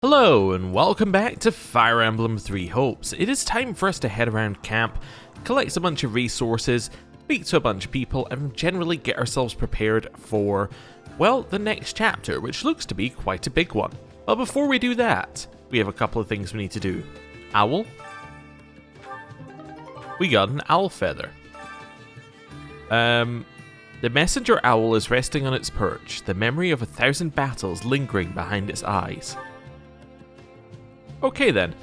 Hello and welcome back to Fire Emblem Three Hopes. It is time for us to head around camp, collect a bunch of resources, speak to a bunch of people, and generally get ourselves prepared for, well, the next chapter, which looks to be quite a big one. But before we do that, we have a couple of things we need to do. Owl. We got an owl feather. The messenger owl is resting on its perch, the memory of 1,000 battles lingering behind its eyes. Okay then,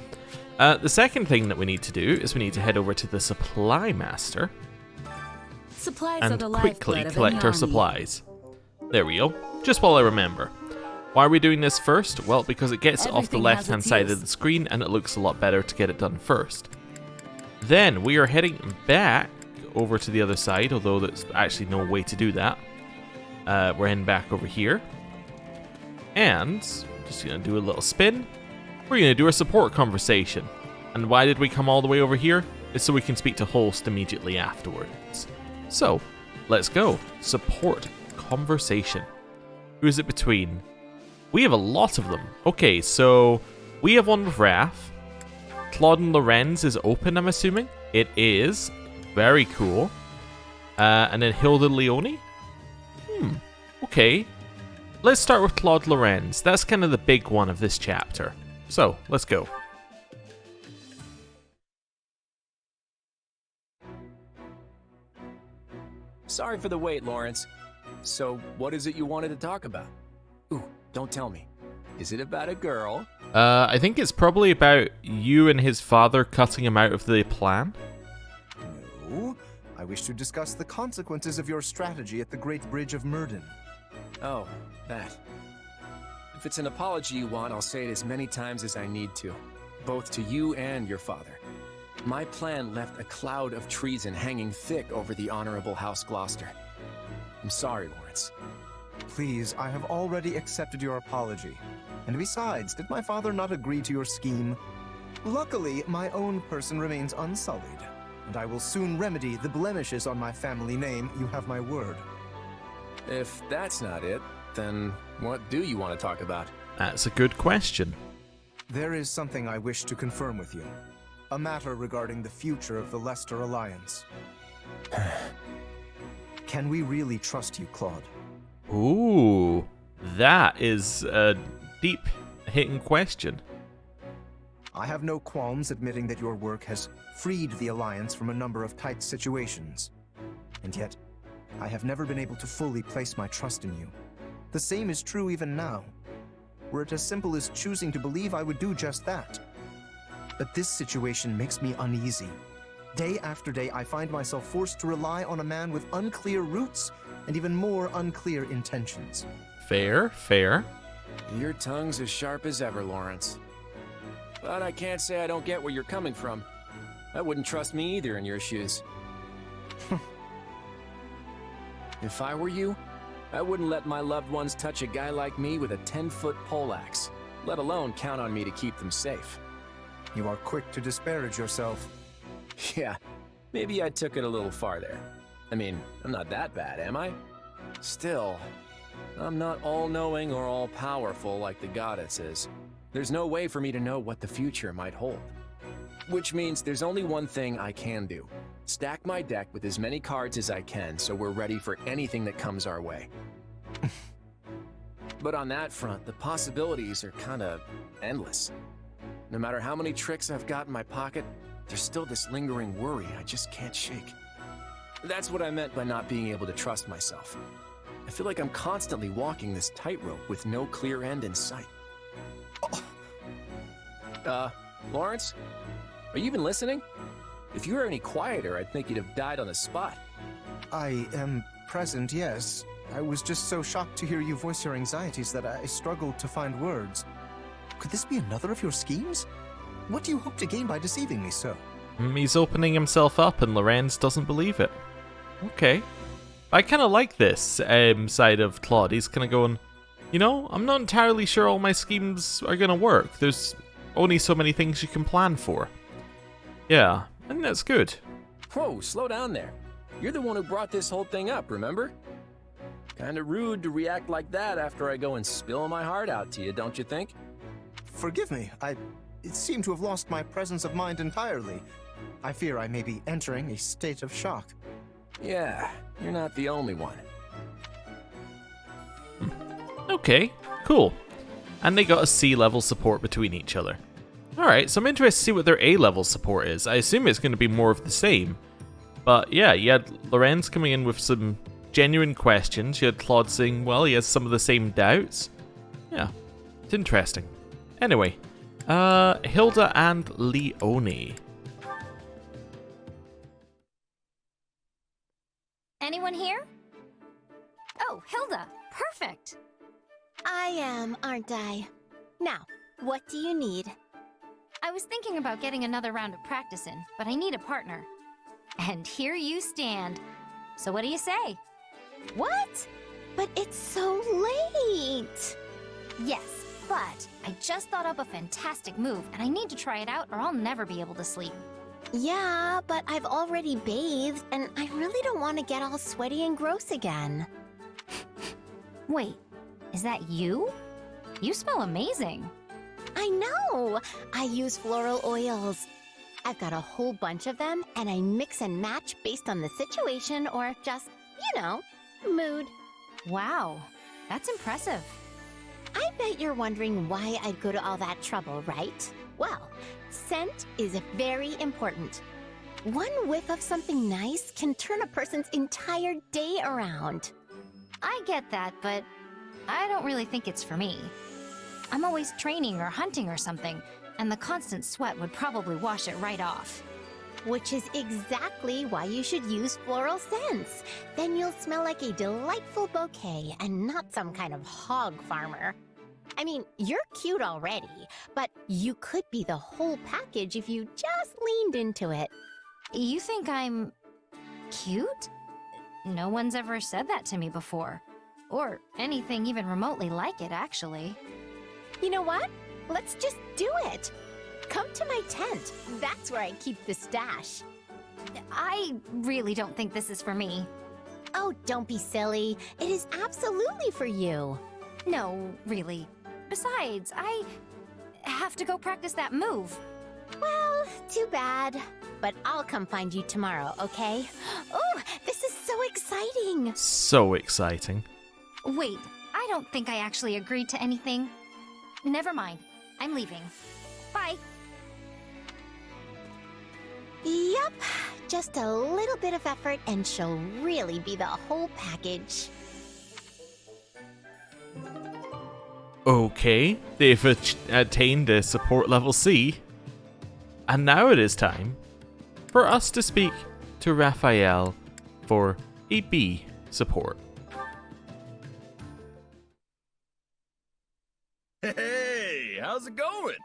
the second thing that we need to do is we need to head over to the supply master Supplies and are the quickly lifeblood of collect any our army. supplies. There we go, just while I remember. Why are we doing this first? Well, because it gets off the Everything left has hand its side of use. the screen and it looks a lot better to get it done first. Then we are heading back over to the other side, although there's actually no way to do that. We're heading back over here. And just going to do a little spin. We're going to do a support conversation. And why did we come all the way over here? It's so we can speak to Holst immediately afterwards. So, let's go. Support conversation. Who is it between? We have a lot of them. Okay, so we have one with Raph. Claude and Lorenz is open, I'm assuming. It is. Very cool. And then Hilda Leone? Okay. Let's start with Claude Lorenz. That's kind of the big one of this chapter. So, let's go. Sorry for the wait, Lawrence. So, what is it you wanted to talk about? Ooh, don't tell me. Is it about a girl? I think it's probably about you and his father cutting him out of the plan. No, I wish to discuss the consequences of your strategy at the Great Bridge of Murden. Oh, that. If it's an apology you want, I'll say it as many times as I need to. Both to you and your father. My plan left a cloud of treason hanging thick over the Honorable House Gloucester. I'm sorry, Lawrence. Please, I have already accepted your apology. And besides, did my father not agree to your scheme? Luckily, my own person remains unsullied, and I will soon remedy the blemishes on my family name. You have my word. If that's not it, then what do you want to talk about? That's a good question. There is something I wish to confirm with you. A matter regarding the future of the Leicester Alliance. Can we really trust you, Claude? Ooh, that is a deep hitting question. I have no qualms admitting that your work has freed the Alliance from a number of tight situations. And yet, I have never been able to fully place my trust in you. The same is true even now. Were it as simple as choosing to believe, I would do just that. But this situation makes me uneasy. Day after day, I find myself forced to rely on a man with unclear roots and even more unclear intentions. Fair, fair. Your tongue's as sharp as ever, Lawrence. But I can't say I don't get where you're coming from. I wouldn't trust me either in your shoes. If I were you, I wouldn't let my loved ones touch a guy like me with a 10-foot poleaxe, let alone count on me to keep them safe. You are quick to disparage yourself. Yeah, maybe I took it a little far there. I mean, I'm not that bad, am I? Still, I'm not all-knowing or all-powerful like the goddess is. There's no way for me to know what the future might hold. Which means there's only one thing I can do. Stack my deck with as many cards as I can so we're ready for anything that comes our way. But on that front, the possibilities are kinda endless. No matter how many tricks I've got in my pocket, there's still this lingering worry I just can't shake. That's what I meant by not being able to trust myself. I feel like I'm constantly walking this tightrope with no clear end in sight. Lawrence? Are you even listening? If you were any quieter, I'd think you'd have died on the spot. I am present, yes. I was just so shocked to hear you voice your anxieties that I struggled to find words. Could this be another of your schemes? What do you hope to gain by deceiving me so? He's opening himself up and Lorenz doesn't believe it. Okay. I kind of like this side of Claude. He's kind of going, you know, I'm not entirely sure all my schemes are going to work. There's only so many things you can plan for. Yeah, I think that's good. Whoa, slow down there. You're the one who brought this whole thing up, remember? Kinda rude to react like that after I go and spill my heart out to you, don't you think? Forgive me. I seem to have lost my presence of mind entirely. I fear I may be entering a state of shock. Yeah, you're not the only one. Okay, cool. And they got a C-level support between each other. Alright, so I'm interested to see what their A-level support is. I assume it's going to be more of the same. But yeah, you had Lorenz coming in with some genuine questions. You had Claude saying, well, he has some of the same doubts. Yeah, it's interesting. Anyway, Hilda and Leonie. Anyone here? Oh, Hilda. Perfect. I am, aren't I? Now, what do you need? I was thinking about getting another round of practice in, but I need a partner. And here you stand. So what do you say? What? But it's so late. Yes, but I just thought up a fantastic move, and I need to try it out or I'll never be able to sleep. Yeah, but I've already bathed, and I really don't want to get all sweaty and gross again. Wait, is that you? You smell amazing. I know! I use floral oils. I've got a whole bunch of them, and I mix and match based on the situation or just, mood. Wow, that's impressive. I bet you're wondering why I'd go to all that trouble, right? Well, scent is very important. One whiff of something nice can turn a person's entire day around. I get that, but I don't really think it's for me. I'm always training or hunting or something, and the constant sweat would probably wash it right off. Which is exactly why you should use floral scents. Then you'll smell like a delightful bouquet and not some kind of hog farmer. I mean, you're cute already, but you could be the whole package if you just leaned into it. You think I'm cute? No one's ever said that to me before. Or anything even remotely like it, actually. You know what? Let's just do it. Come to my tent. That's where I keep the stash. I really don't think this is for me. Oh, don't be silly. It is absolutely for you. No, really. Besides, I have to go practice that move. Well, too bad. But I'll come find you tomorrow, okay? Oh, this is so exciting. So exciting. Wait, I don't think I actually agreed to anything. Never mind. I'm leaving. Bye. Yep, just a little bit of effort and she'll really be the whole package. Okay, they've attained a support level C. And now it is time for us to speak to Raphael for a B support. Hey, how's it going?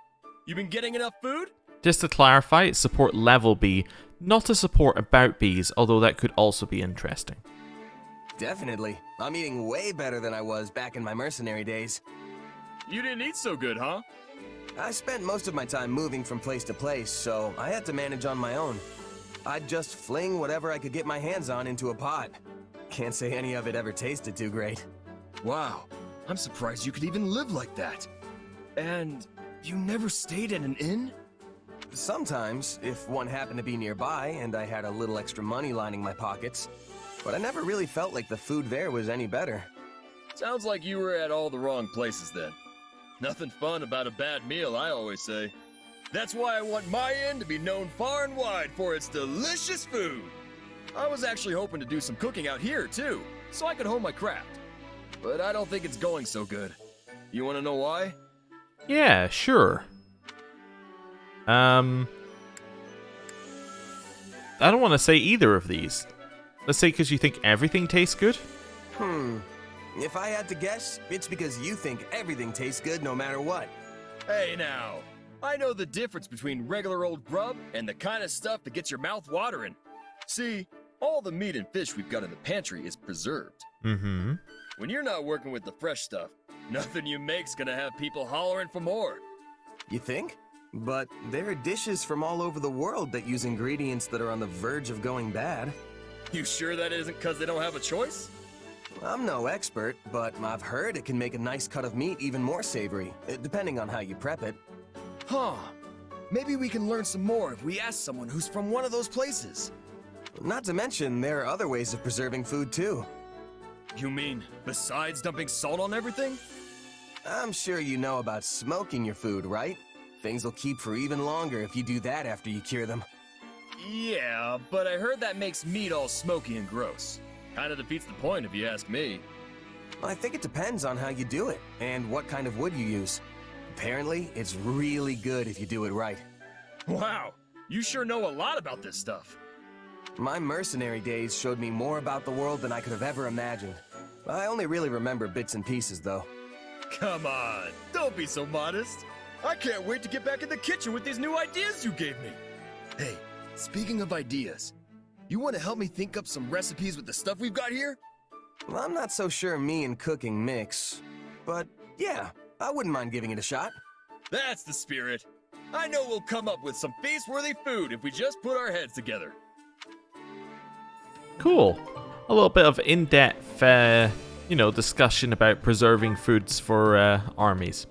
You been getting enough food? Just to clarify, it's support level B, not a support about bees, although that could also be interesting. Definitely. I'm eating way better than I was back in my mercenary days. You didn't eat so good, huh? I spent most of my time moving from place to place, so I had to manage on my own. I'd just fling whatever I could get my hands on into a pot. Can't say any of it ever tasted too great. Wow, I'm surprised you could even live like that. And you never stayed at an inn? Sometimes, if one happened to be nearby and I had a little extra money lining my pockets. But I never really felt like the food there was any better. Sounds like you were at all the wrong places then. Nothing fun about a bad meal, I always say. That's why I want my inn to be known far and wide for its delicious food. I was actually hoping to do some cooking out here too, so I could hone my craft. But I don't think it's going so good. You want to know why? Yeah, sure. I don't want to say either of these. Let's say because you think everything tastes good? If I had to guess, it's because you think everything tastes good no matter what. Hey now, I know the difference between regular old grub and the kind of stuff that gets your mouth watering. See, all the meat and fish we've got in the pantry is preserved. Mm-hmm. When you're not working with the fresh stuff, nothing you make's gonna have people hollering for more. You think? But there are dishes from all over the world that use ingredients that are on the verge of going bad. You sure that isn't because they don't have a choice? I'm no expert, but I've heard it can make a nice cut of meat even more savory, depending on how you prep it. Huh. Maybe we can learn some more if we ask someone who's from one of those places. Not to mention, there are other ways of preserving food, too. You mean, besides dumping salt on everything? I'm sure you know about smoking your food, right? Things will keep for even longer if you do that after you cure them. Yeah, but I heard that makes meat all smoky and gross. Kinda defeats the point if you ask me. I think it depends on how you do it, and what kind of wood you use. Apparently, it's really good if you do it right. Wow, you sure know a lot about this stuff. My mercenary days showed me more about the world than I could have ever imagined. I only really remember bits and pieces, though. Come on, don't be so modest. I can't wait to get back in the kitchen with these new ideas you gave me. Hey, speaking of ideas, you want to help me think up some recipes with the stuff we've got here? Well, I'm not so sure me and cooking mix, but yeah, I wouldn't mind giving it a shot. That's the spirit. I know we'll come up with some feast-worthy food if we just put our heads together. Cool. A little bit of in-depth, discussion about preserving foods for armies.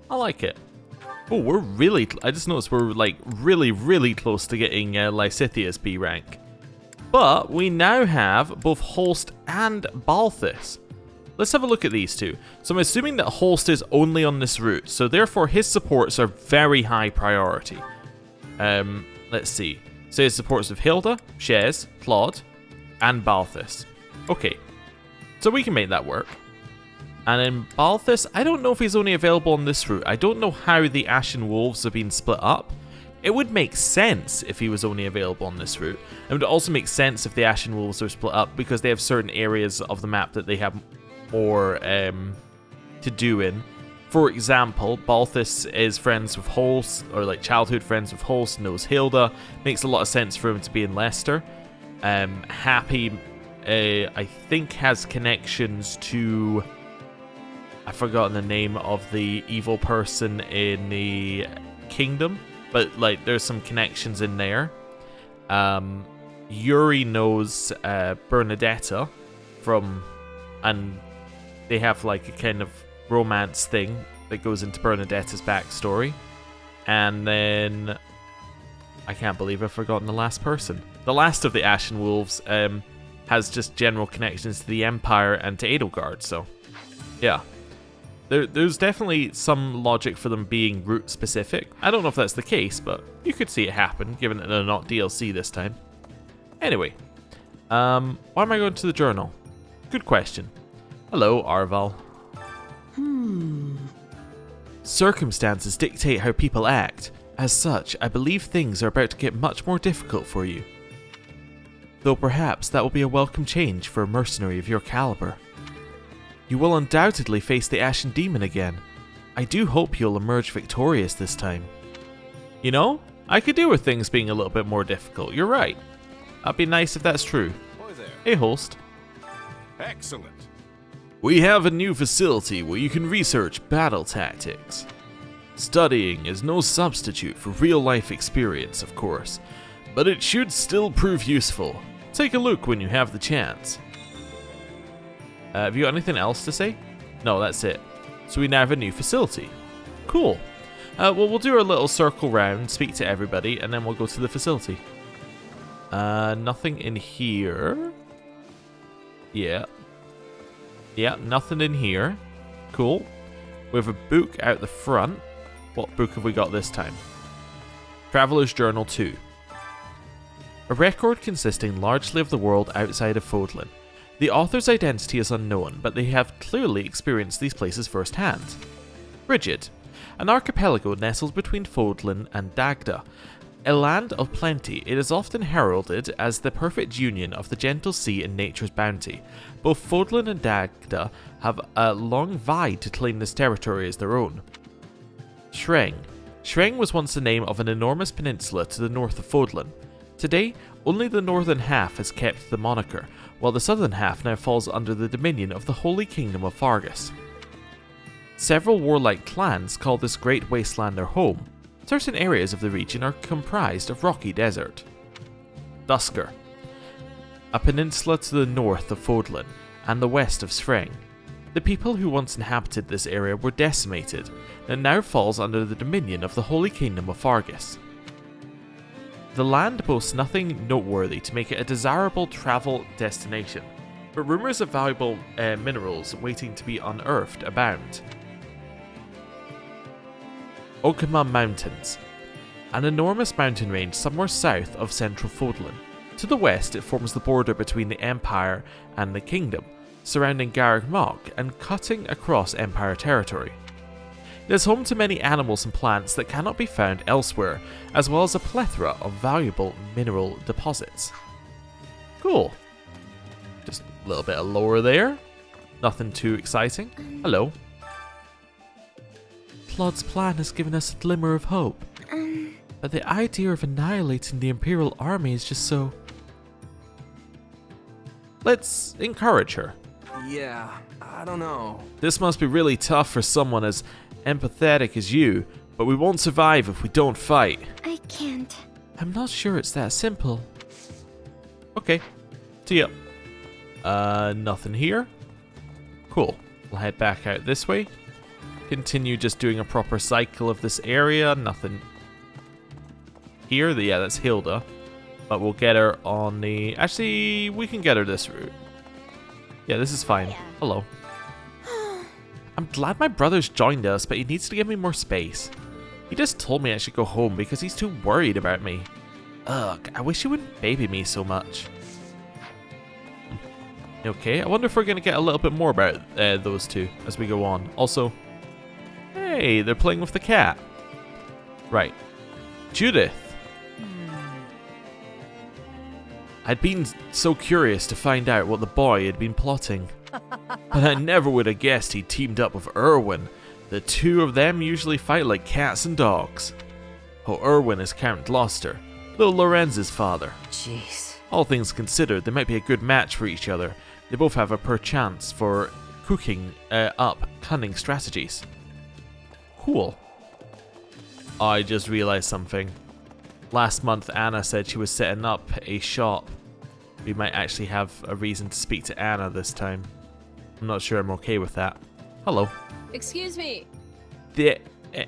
I like it. Oh, I just noticed we're like really, really close to getting Lysithia's B rank. But we now have both Holst and Balthus. Let's have a look at these two. So I'm assuming that Holst is only on this route, so therefore his supports are very high priority. Let's see. So his supports of Hilda, Shez, Claude, and Balthus. Okay, so we can make that work. And then Balthus, I don't know if he's only available on this route. I don't know how the Ashen Wolves have been split up. It would make sense if he was only available on this route. It would also make sense if the Ashen Wolves are split up because they have certain areas of the map that they have more to do in. For example, Balthus is friends with Holst, or like childhood friends with Holst, knows Hilda. Makes a lot of sense for him to be in Leicester. Happy, I think, has connections to... I've forgotten the name of the evil person in the kingdom, but like there's some connections in there. Yuri knows Bernadetta from, and they have like a kind of romance thing that goes into Bernadetta's backstory. And then I can't believe I've forgotten the last person. The last of the Ashen Wolves has just general connections to the Empire and to Edelgard, so yeah. There's definitely some logic for them being route specific. I don't know if that's the case, but you could see it happen, given that they're not DLC this time. Anyway, why am I going to the journal? Good question. Hello, Arval. Circumstances dictate how people act. As such, I believe things are about to get much more difficult for you. Though perhaps that will be a welcome change for a mercenary of your caliber. You will undoubtedly face the Ashen Demon again. I do hope you'll emerge victorious this time. You know, I could do with things being a little bit more difficult. You're right. That'd be nice if that's true. Hey, Holst. Excellent. We have a new facility where you can research battle tactics. Studying is no substitute for real-life experience, of course, but it should still prove useful. Take a look when you have the chance. Have you got anything else to say? No, that's it. So we now have a new facility. Cool. Well, we'll do our little circle round, speak to everybody, and then we'll go to the facility. Nothing in here. Yeah. Yeah, nothing in here. Cool. We have a book out the front. What book have we got this time? Traveler's Journal 2. A record consisting largely of the world outside of Fódlan. The author's identity is unknown, but they have clearly experienced these places firsthand. Brigid, an archipelago nestled between Fódlan and Dagda. A land of plenty, it is often heralded as the perfect union of the gentle sea and nature's bounty. Both Fódlan and Dagda have long vied to claim this territory as their own. Shreng. Shreng was once the name of an enormous peninsula to the north of Fódlan. Today, only the northern half has kept the moniker, while the southern half now falls under the dominion of the Holy Kingdom of Fargus. Several warlike clans call this great wasteland their home. Certain areas of the region are comprised of rocky desert. Dusker, a peninsula to the north of Fódlan and the west of Shreng. The people who once inhabited this area were decimated, and it now falls under the dominion of the Holy Kingdom of Fargus. The land boasts nothing noteworthy to make it a desirable travel destination, but rumours of valuable minerals waiting to be unearthed abound. Okama Mountains, an enormous mountain range somewhere south of central Fódlan. To the west, it forms the border between the Empire and the Kingdom, surrounding Garreg Mach and cutting across Empire territory. It is home to many animals and plants that cannot be found elsewhere, as well as a plethora of valuable mineral deposits. Cool. Just a little bit of lore there. Nothing too exciting. Hello. Claude's plan has given us a glimmer of hope, but the idea of annihilating the Imperial army is just so... Let's encourage her. Yeah, I don't know. This must be really tough for someone as empathetic as you, but we won't survive if we don't fight. I can't. I'm not sure it's that simple. Okay, see ya. Nothing here. Cool. We'll head back out this way. Continue just doing a proper cycle of this area. Nothing here. Yeah, that's Hilda. But we'll get her on the... Actually, we can get her this route. Yeah, this is fine. Hello. I'm glad my brother's joined us, but he needs to give me more space. He just told me I should go home because he's too worried about me. Ugh, I wish he wouldn't baby me so much. Okay, I wonder if we're going to get a little bit more about those two as we go on. Also, hey, they're playing with the cat. Right. Judith. I'd been so curious to find out what the boy had been plotting. But I never would have guessed he teamed up with Erwin. The two of them usually fight like cats and dogs. Oh, Erwin is Count Gloucester, little Lorenz's father. Jeez. All things considered, they might be a good match for each other. They both have a perchance for cooking up cunning strategies. Cool. I just realized something. Last month, Anna said she was setting up a shop. We might actually have a reason to speak to Anna this time. I'm not sure I'm okay with that. Hello. Excuse me. The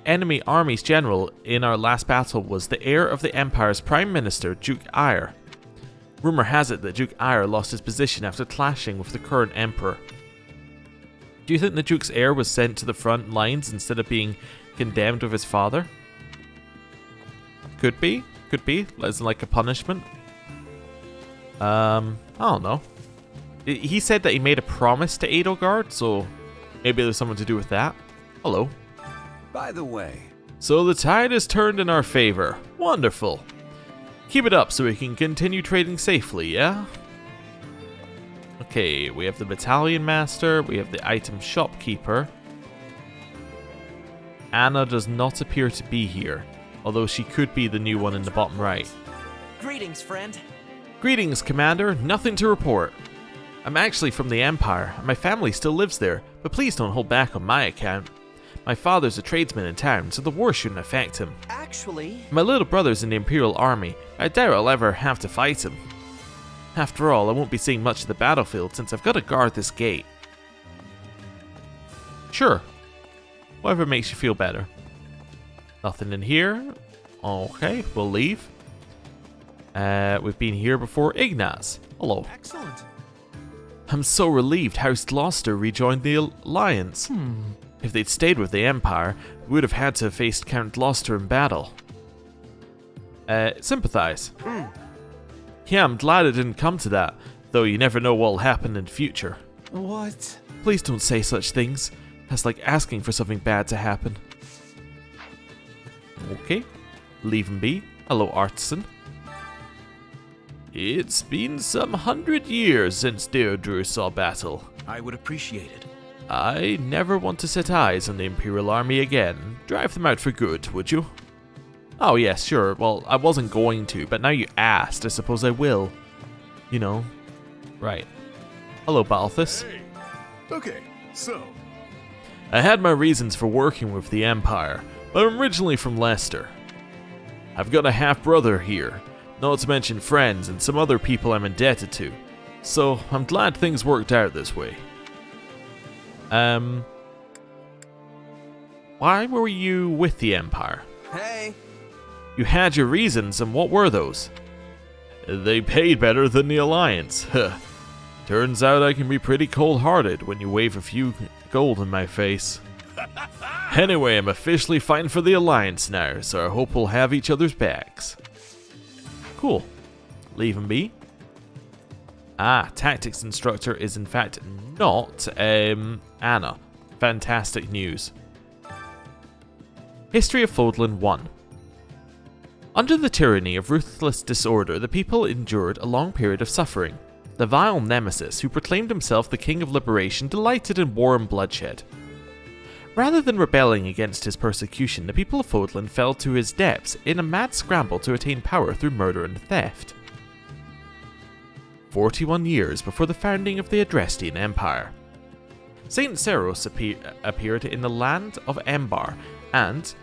enemy army's general in our last battle was the heir of the Empire's Prime Minister, Duke Eyre. Rumour has it that Duke Eyre lost his position after clashing with the current Emperor. Do you think the Duke's heir was sent to the front lines instead of being condemned with his father? Could be. Could be. As like a punishment. I don't know. He said that he made a promise to Edelgard, so maybe there's something to do with that. Hello. By the way, So the tide has turned in our favor. Wonderful. Keep it up so we can continue trading safely, yeah? Okay, we have the Battalion Master, we have the Item Shopkeeper. Anna does not appear to be here, although she could be the new one in the bottom right. Greetings, friend. Greetings, Commander. Nothing to report. I'm actually from the Empire, and my family still lives there, but please don't hold back on my account. My father's a tradesman in town, so the war shouldn't affect him. Actually... My little brother's in the Imperial Army. I doubt I'll ever have to fight him. After all, I won't be seeing much of the battlefield since I've got to guard this gate. Sure. Whatever makes you feel better. Nothing in here. Okay, we'll leave. We've been here before. Ignaz. Hello. Excellent. I'm so relieved House Gloucester rejoined the Alliance. If they'd stayed with the Empire, we would have had to have faced Count Gloucester in battle. Sympathize. Yeah, I'm glad it didn't come to that, though you never know what'll happen in the future. What? Please don't say such things. That's like asking for something bad to happen. Okay, leave him be. Hello, Artisan. It's been some 100 years since Deirdre saw battle. I would appreciate it. I never want to set eyes on the Imperial Army again. Drive them out for good, would you? Oh yes, sure. Well, I wasn't going to, but now you asked, I suppose I will. You know. Right. Hello, Balthus. hey. Okay, so I had my reasons for working with the Empire, but I'm originally from Leicester. I've got a half-brother here, not to mention friends and some other people I'm indebted to, so I'm glad things worked out this way. Why were you with the Empire? Hey! You had your reasons, and what were those? They paid better than the Alliance. Turns out I can be pretty cold-hearted when you wave a few gold in my face. Anyway, I'm officially fighting for the Alliance now, so I hope we'll have each other's backs. Cool. Leave him be. Tactics instructor is in fact not Anna. Fantastic news. History of Fódlan 1. Under the tyranny of ruthless disorder, the people endured a long period of suffering. The vile nemesis, who proclaimed himself the king of liberation, delighted in war and bloodshed. Rather than rebelling against his persecution, the people of Fódlan fell to his depths in a mad scramble to attain power through murder and theft. 41 years before the founding of the Adrestian Empire. Saint Seros appeared in the land of Embar, and,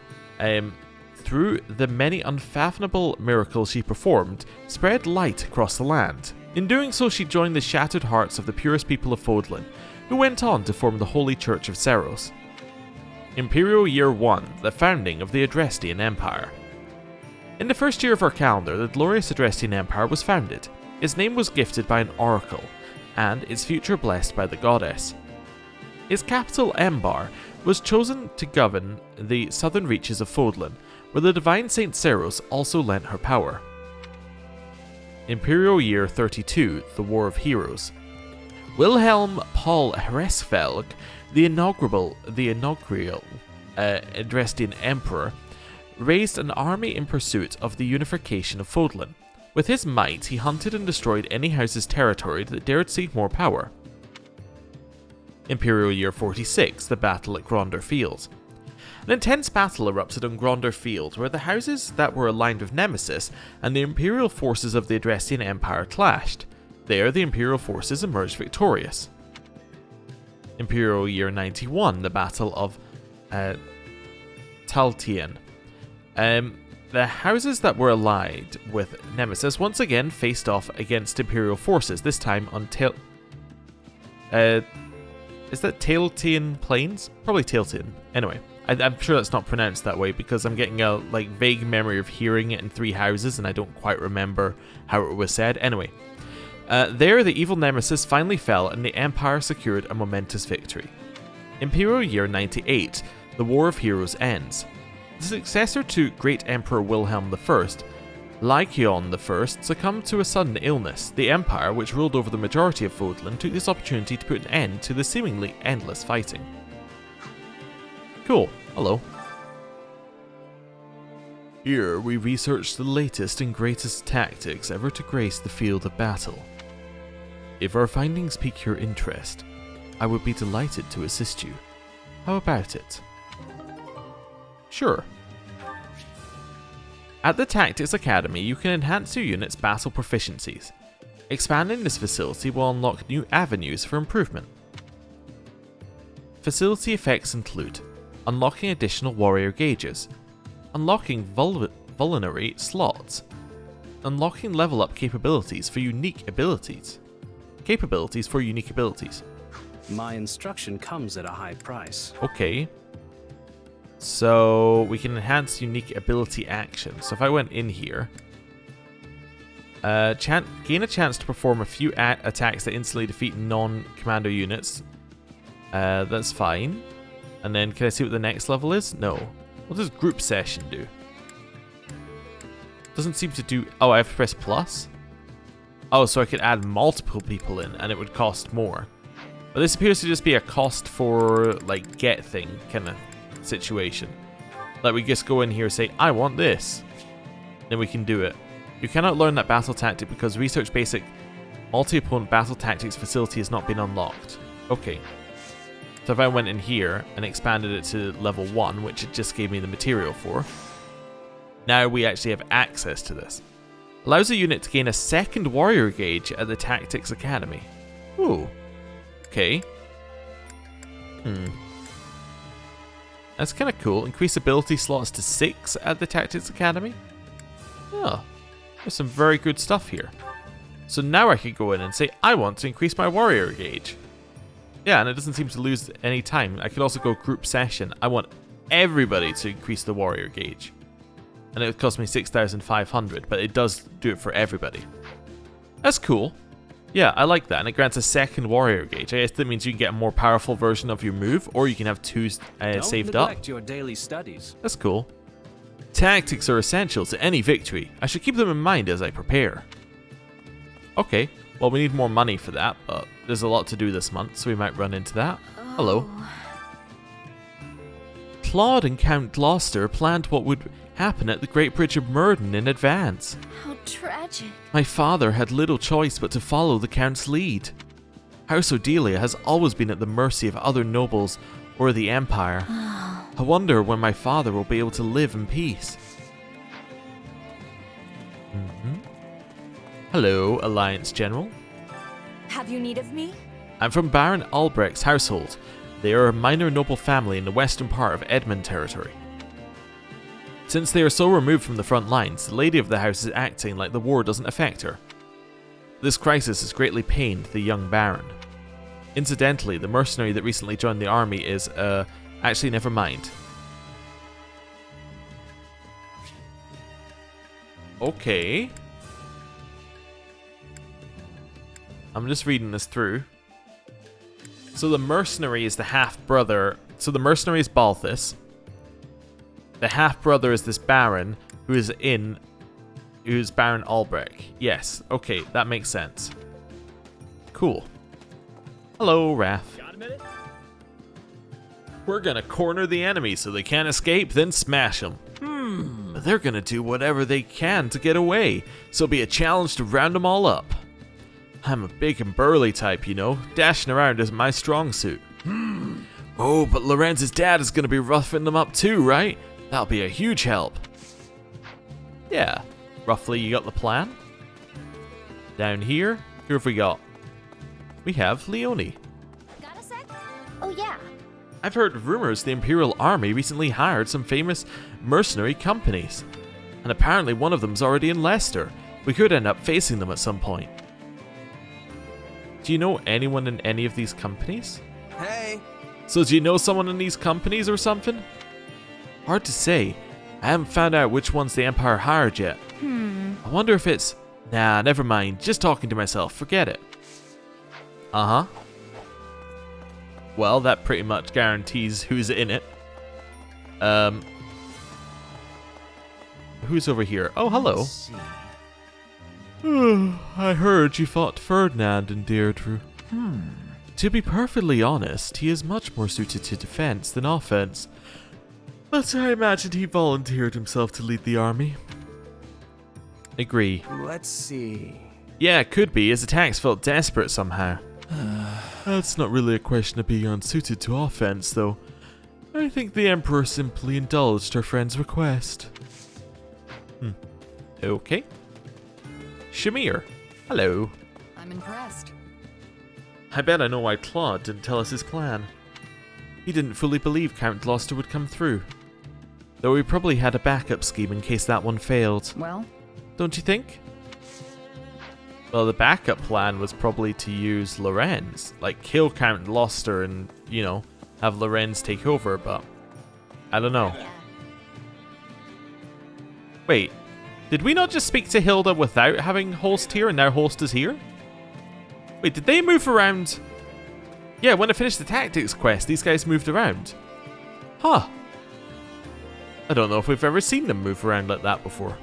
through the many unfathomable miracles she performed, spread light across the land. In doing so, she joined the shattered hearts of the purest people of Fódlan, who went on to form the Holy Church of Seros. Imperial Year 1, the founding of the Adrestian Empire. In the first year of our calendar, the glorious Adrestian Empire was founded. Its name was gifted by an oracle, and its future blessed by the goddess. Its capital, Embar, was chosen to govern the southern reaches of Fódlan, where the divine Saint Seros also lent her power. Imperial Year 32, the War of Heroes. Wilhelm Paul Hresfelg, the inaugural Adrestian Emperor, raised an army in pursuit of the unification of Fódlan. With his might, he hunted and destroyed any house's territory that dared seek more power. Imperial Year 46, the Battle at Gronder Field. An intense battle erupted on Gronder Field, where the houses that were aligned with Nemesis and the Imperial forces of the Adrestian Empire clashed. There, the Imperial forces emerged victorious. Imperial Year 91, the Battle of Taltien. The houses that were allied with Nemesis once again faced off against Imperial forces, this time on is that Taltien Plains? Probably Taltien. Anyway, I'm sure that's not pronounced that way because I'm getting a vague memory of hearing it in Three Houses and I don't quite remember how it was said. Anyway, there the evil Nemesis finally fell and the Empire secured a momentous victory. Imperial Year 98, the War of Heroes ends. The successor to Great Emperor Wilhelm I, Lycaon I, succumbed to a sudden illness. The Empire, which ruled over the majority of Fódlan, took this opportunity to put an end to the seemingly endless fighting. Cool. Hello. Here we research the latest and greatest tactics ever to grace the field of battle. If our findings pique your interest, I would be delighted to assist you. How about it? Sure. At the Tactics Academy, you can enhance your unit's battle proficiencies. Expanding this facility will unlock new avenues for improvement. Facility effects include unlocking additional warrior gauges, unlocking vulnerary slots, unlocking level up capabilities for unique abilities. My instruction comes at a high price. Okay. So we can enhance unique ability action. So if I went in here, gain a chance to perform a few attacks that instantly defeat non-commander units. That's fine. And then can I see what the next level is? No. What does group session do? Doesn't seem to do... Oh, I have to press plus? Oh, so I could add multiple people in and it would cost more. But this appears to just be a cost for, get thing kind of situation. We just go in here and say, I want this. Then we can do it. You cannot learn that battle tactic because Research Basic Multi-Opponent Battle Tactics facility has not been unlocked. Okay. So if I went in here and expanded it to level 1, which it just gave me the material for, now we actually have access to this. Allows a unit to gain a second warrior gauge at the Tactics Academy. Ooh. Okay. That's kind of cool. Increase ability slots to 6 at the Tactics Academy. Oh, there's some very good stuff here. So now I could go in and say, I want to increase my warrior gauge. Yeah, and it doesn't seem to lose any time. I could also go group session. I want everybody to increase the warrior gauge. And it would cost me 6,500, but it does do it for everybody. That's cool. Yeah, I like that, and it grants a second warrior gauge. I guess that means you can get a more powerful version of your move, or you can have two saved up. Don't neglect your daily studies. That's cool. Tactics are essential to any victory. I should keep them in mind as I prepare. Okay, well we need more money for that, but there's a lot to do this month, so we might run into that. Hello. Claude and Count Gloucester planned what would happen at the Great Bridge of Murden in advance. How tragic. My father had little choice but to follow the Count's lead. House Odelia has always been at the mercy of other nobles or the Empire. I wonder when my father will be able to live in peace. Hello, Alliance General. Have you need of me? I'm from Baron Albrecht's household. They are a minor noble family in the western part of Edmund territory. Since they are so removed from the front lines, the lady of the house is acting like the war doesn't affect her. This crisis has greatly pained the young Baron. Incidentally, the mercenary that recently joined the army is, actually never mind. Okay. I'm just reading this through. So the mercenary is the half-brother. So the mercenary is Balthus. The half-brother is this Baron, who's Baron Albrecht. Yes, okay, that makes sense. Cool. Hello, Wrath. Got a minute? We're gonna corner the enemy so they can't escape, then smash them. But they're gonna do whatever they can to get away, so it'll be a challenge to round them all up. I'm a big and burly type, you know. Dashing around isn't my strong suit. Oh, but Lorenz's dad is gonna be roughing them up too, right? That'll be a huge help. Yeah, roughly you got the plan. Down here, who have we got? We have Leonie. Got a sec? Oh, yeah. I've heard rumors the Imperial Army recently hired some famous mercenary companies. And apparently one of them's already in Leicester. We could end up facing them at some point. Do you know anyone in any of these companies? Hey! So do you know someone in these companies or something? Hard to say. I haven't found out which ones the Empire hired yet. I wonder if it's... Nah, never mind. Just talking to myself. Forget it. Uh-huh. Well, that pretty much guarantees who's in it. Who's over here? Oh, hello. I heard you fought Ferdinand and Deirdre. To be perfectly honest, he is much more suited to defense than offense. But I imagine he volunteered himself to lead the army. Agree. Let's see. Yeah, it could be. His attacks felt desperate somehow. That's not really a question of being unsuited to offense, though. I think the Emperor simply indulged her friend's request. Okay. Shamir. Hello. I'm impressed. I bet I know why Claude didn't tell us his plan. He didn't fully believe Count Gloucester would come through. Though he probably had a backup scheme in case that one failed. Well, don't you think? Well, the backup plan was probably to use Lorenz. Like, kill Count Gloucester and, you know, have Lorenz take over, but... I don't know. Wait, did we not just speak to Hilda without having Holst here, and now Holst is here? Wait, did they move around? Yeah, when I finished the tactics quest, these guys moved around. Huh. I don't know if we've ever seen them move around like that before.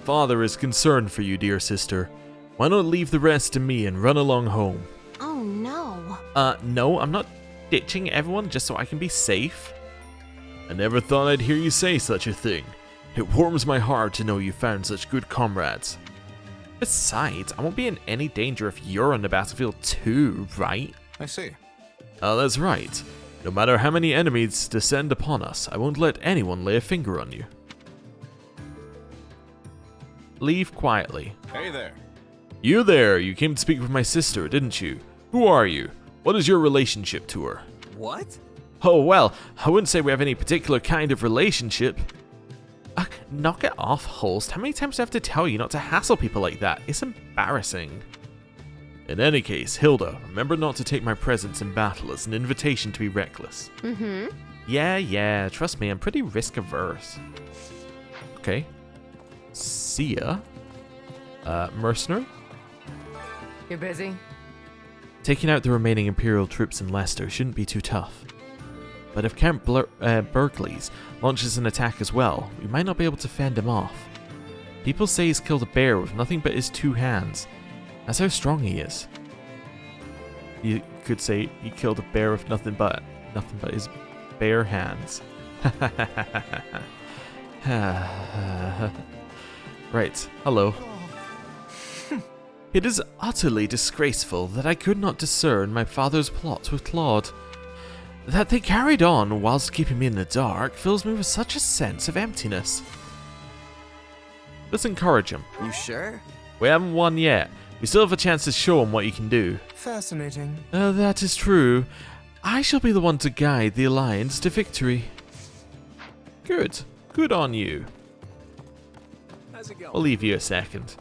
Father is concerned for you, dear sister. Why not leave the rest to me and run along home? Oh, no. No, I'm not ditching everyone just so I can be safe. I never thought I'd hear you say such a thing. It warms my heart to know you found such good comrades. Besides, I won't be in any danger if you're on the battlefield too, right? I see. That's right. No matter how many enemies descend upon us, I won't let anyone lay a finger on you. Leave quietly. Hey there. You there, you came to speak with my sister, didn't you? Who are you? What is your relationship to her? What? Oh, well, I wouldn't say we have any particular kind of relationship. Knock it off, Holst. How many times do I have to tell you not to hassle people like that? It's embarrassing. In any case, Hilda, remember not to take my presence in battle as an invitation to be reckless. Mm-hmm. Yeah, trust me, I'm pretty risk averse. Okay. See ya. Mercenary? You busy? Taking out the remaining Imperial troops in Leicester shouldn't be too tough. But if Count Berkeley's launches an attack as well, we might not be able to fend him off. People say he's killed a bear with nothing but his 2 hands. That's how strong he is. You could say he killed a bear with nothing but his bare hands. Right, hello. It is utterly disgraceful that I could not discern my father's plot with Claude. That they carried on whilst keeping me in the dark fills me with such a sense of emptiness. Let's encourage him. You sure? We haven't won yet. We still have a chance to show him what you can do. Fascinating. That is true. I shall be the one to guide the Alliance to victory. Good. Good on you. How's it going? We'll leave you a second.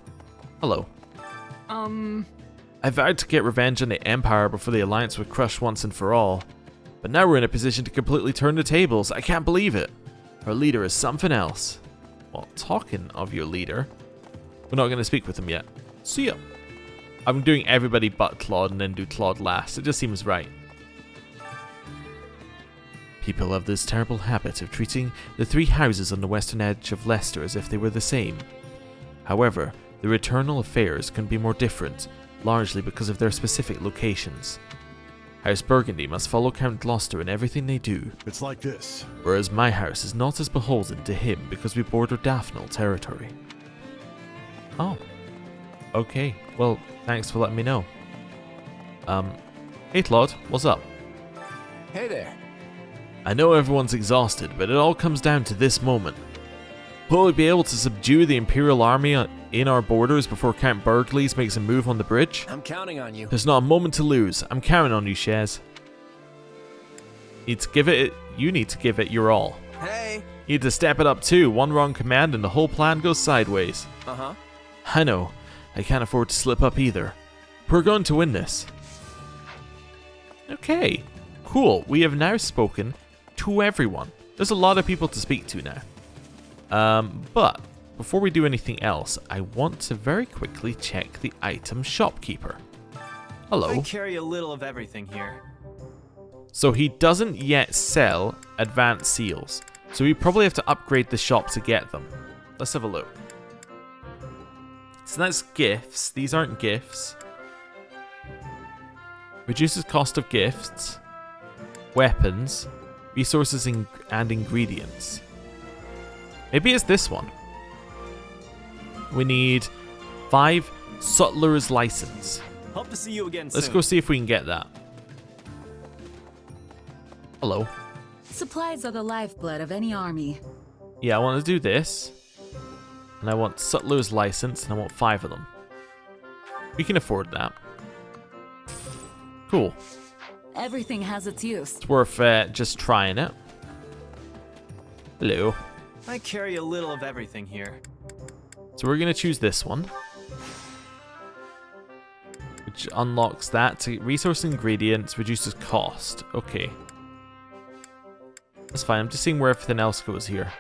Hello. I vowed to get revenge on the Empire before the Alliance would crush once and for all. But now we're in a position to completely turn the tables. I can't believe it. Our leader is something else. Well, talking of your leader, we're not going to speak with him yet. See ya. I'm doing everybody but Claude and then do Claude last. It just seems right. People have this terrible habit of treating the 3 houses on the western edge of Leicester as if they were the same. However, their internal affairs can be more different, largely because of their specific locations. House Burgundy must follow Count Gloucester in everything they do. It's like this. Whereas my house is not as beholden to him because we border Daphnel territory. Oh. Okay, well, thanks for letting me know. Hey Claude, what's up? Hey there. I know everyone's exhausted, but it all comes down to this moment. Will we be able to subdue the Imperial army in our borders before Count Berkeley's makes a move on the bridge? I'm counting on you. There's not a moment to lose. I'm counting on you, Shez. You need to give it your all. Hey. You need to step it up too. One wrong command and the whole plan goes sideways. Uh-huh. I know. I can't afford to slip up either. We're going to win this. Okay. Cool. We have now spoken to everyone. There's a lot of people to speak to now. But before we do anything else, I want to very quickly check the item Shopkeeper. Hello. I carry a little of everything here. So he doesn't yet sell advanced seals. So we probably have to upgrade the shop to get them. Let's have a look. So that's gifts. These aren't gifts. Reduces cost of gifts. Weapons. Resources and ingredients. Maybe it's this one. We need 5 Sutler's License. Hope to see you again Let's soon. go see if we can get that. Hello. Supplies are the lifeblood of any army. Yeah, I want to do this. And I want Sutler's License, and I want 5 of them. We can afford that. Cool. Everything has its use. It's worth just trying it. Hello. I carry a little of everything here. So we're going to choose this one. Which unlocks that. To resource ingredients, reduces cost. Okay. That's fine. I'm just seeing where everything else goes here.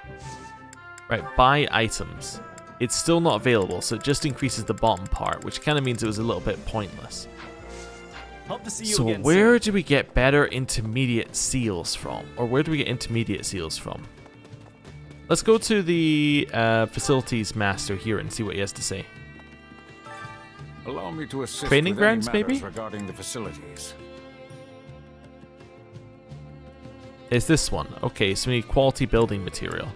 Right, buy items. It's still not available, so it just increases the bottom part, which kind of means it was a little bit pointless. Hope to see you So again where soon. do we get better intermediate seals from? Or where do we get intermediate seals from? Let's go to the facilities master here and see what he has to say. Allow me to assist Training with any grounds, matters maybe? regarding the facilities. It's this one. Okay, so we need quality building material.